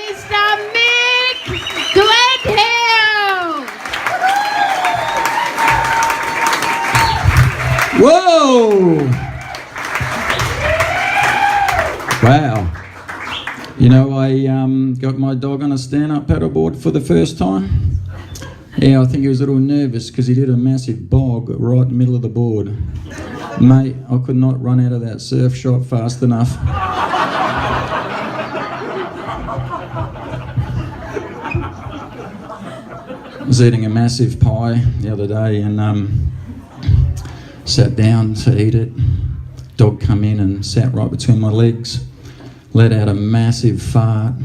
Mr. Mick Gledhill. Whoa! Wow. You know, I got my dog on a stand-up paddleboard for the first time. Yeah, I think he was a little nervous because he did a massive bog right in the middle of the board. Mate, I could not run out of that surf shop fast enough. I was eating a massive pie the other day and sat down to eat it. Dog come in and sat right between my legs, let out a massive fart,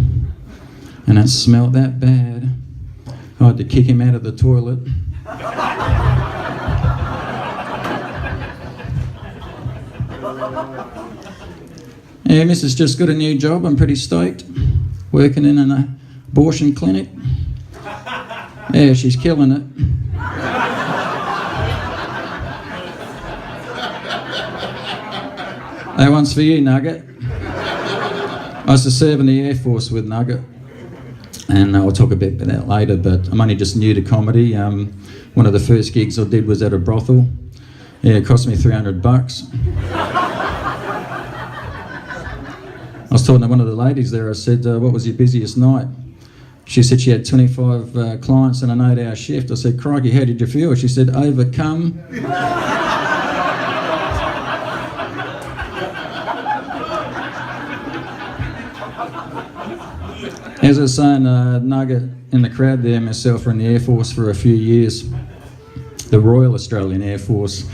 and it smelled that bad I had to kick him out of the toilet. Yeah, Mrs. just got a new job. I'm pretty stoked. Working in an abortion clinic. Yeah, she's killing it. That one's for you, Nugget. I used to serve in the Air Force with Nugget, and I'll talk a bit about that later, but I'm only just new to comedy. One of the first gigs I did was at a brothel. Yeah, it cost me $300. I was talking to one of the ladies there. I said, what was your busiest night? She said she had 25 clients in an 8-hour shift. I said, crikey, how did you feel? She said, overcome. As I was saying, Nugget in the crowd there, myself were in the Air Force for a few years. The Royal Australian Air Force.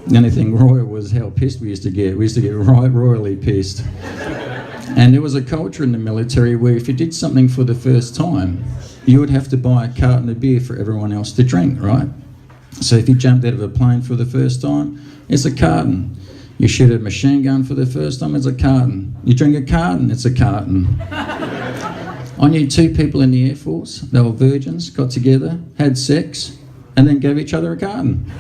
The only thing royal was how pissed we used to get. We used to get right royally pissed. And there was a culture in the military where if you did something for the first time, you would have to buy a carton of beer for everyone else to drink, right? So if you jumped out of a plane for the first time, it's a carton. You shoot a machine gun for the first time, it's a carton. You drink a carton, it's a carton. I knew two people in the Air Force, they were virgins, got together, had sex, and then gave each other a carton.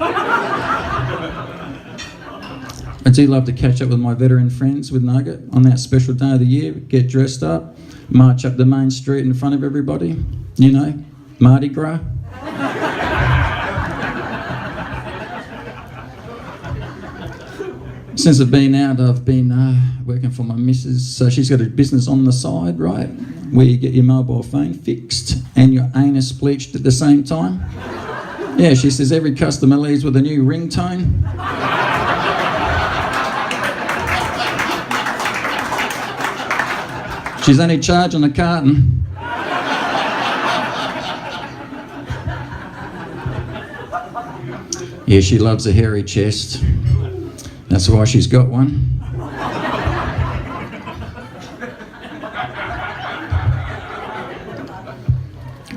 I do love to catch up with my veteran friends with Nugget on that special day of the year, get dressed up, march up the main street in front of everybody, you know, Mardi Gras. Since I've been out, I've been working for my missus, so she's got a business on the side, right, where you get your mobile phone fixed and your anus bleached at the same time. Yeah, she says every customer leaves with a new ringtone. She's only charging a carton. Yeah, she loves a hairy chest. That's why she's got one.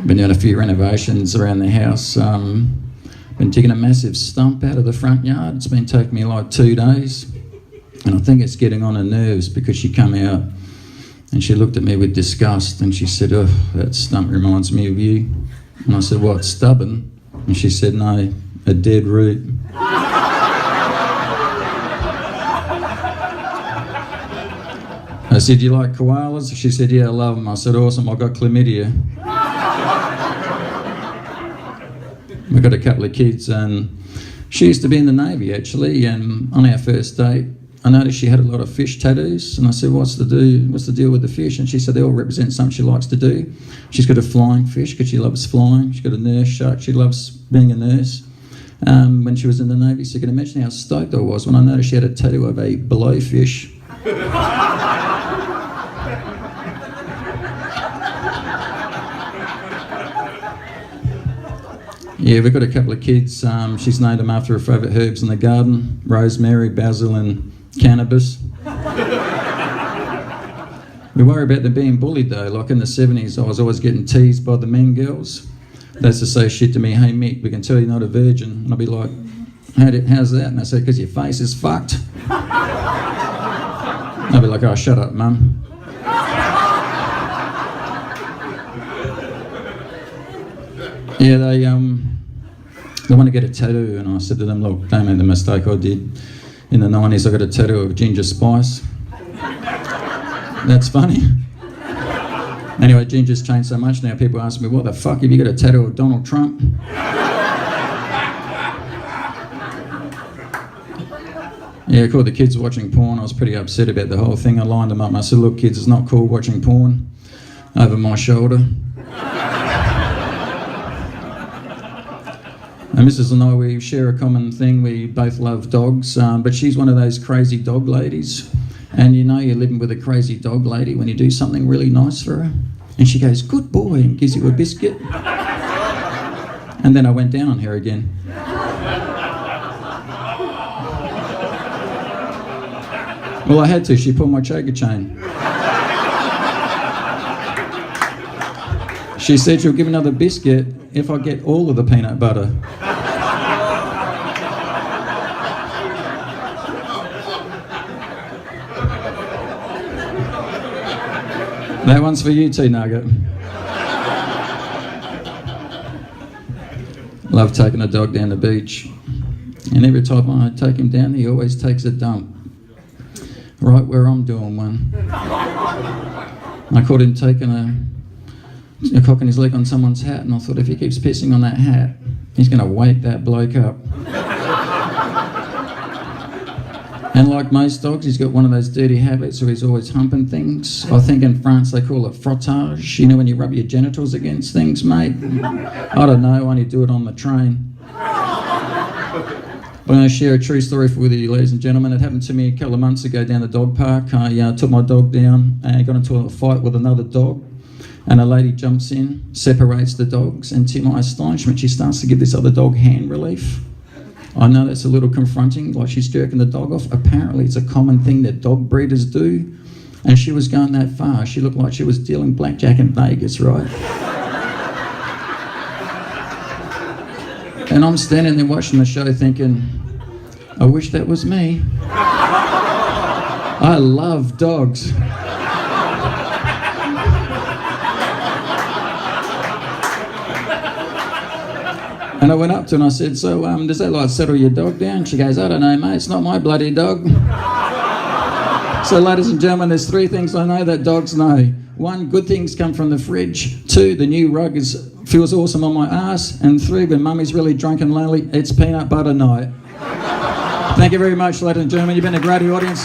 Been doing a few renovations around the house. Been digging a massive stump out of the front yard. It's been taking me like 2 days. And I think it's getting on her nerves because she come out and she looked at me with disgust and she said, oh, that stump reminds me of you. And I said, what, stubborn? And she said, no, a dead root. I said, you like koalas? She said, yeah, I love them. I said, awesome, I got chlamydia. We got a couple of kids and she used to be in the Navy actually, and on our first date, I noticed she had a lot of fish tattoos, and I said, what's the deal with the fish? And she said they all represent something she likes to do. She's got a flying fish because she loves flying. She's got a nurse shark. She loves being a nurse. When she was in the Navy, so you can imagine how stoked I was when I noticed she had a tattoo of a blowfish. Yeah, we've got a couple of kids. She's named them after her favourite herbs in the garden: rosemary, basil and cannabis. We worry about them being bullied though. Like in the 70s, I was always getting teased by the mean girls. They used to say shit to me, hey Mick, we can tell you're not a virgin. And I'd be like, how's that? And I said, because your face is fucked. I'd be like, oh, shut up, mum. Yeah, they want to get a tattoo, and I said to them, look, don't make the mistake I did. In the 90s, I got a tattoo of ginger spice. That's funny. Anyway, Ginger's changed so much now, people ask me, what the fuck, have you got a tattoo of Donald Trump? Yeah, I caught the kids watching porn. I was pretty upset about the whole thing. I lined them up and I said, look kids, it's not cool watching porn over my shoulder. And Mrs. and I, we share a common thing. We both love dogs, but she's one of those crazy dog ladies. And you know you're living with a crazy dog lady when you do something really nice for her. And she goes, good boy, and gives you a biscuit. And then I went down on her again. Well, I had to. She pulled my choker chain. She said she'll give another biscuit if I get all of the peanut butter. That one's for you too, Nugget. Love taking a dog down the beach. And every time I take him down, he always takes a dump. Right where I'm doing one. I caught him taking a cocking his leg on someone's hat, and I thought if he keeps pissing on that hat, he's going to wake that bloke up. And like most dogs, he's got one of those dirty habits where he's always humping things. I think in France they call it frottage. You know when you rub your genitals against things, mate? I don't know, I only do it on the train. I'm going to share a true story with you, ladies and gentlemen. It happened to me a couple of months ago down the dog park. I took my dog down and got into a fight with another dog. And a lady jumps in, separates the dogs, and to my astonishment, she starts to give this other dog hand relief. I know that's a little confronting, like she's jerking the dog off. Apparently it's a common thing that dog breeders do. And she was going that far. She looked like she was dealing blackjack in Vegas, right? And I'm standing there watching the show thinking, I wish that was me. I love dogs. And I went up to her and I said, so does that like settle your dog down? She goes, I don't know, mate, it's not my bloody dog. So ladies and gentlemen, there's 3 things I know that dogs know. 1, good things come from the fridge. 2, the new rug feels awesome on my ass. And 3, when mummy's really drunk and lonely, it's peanut butter night. Thank you very much, ladies and gentlemen. You've been a great audience.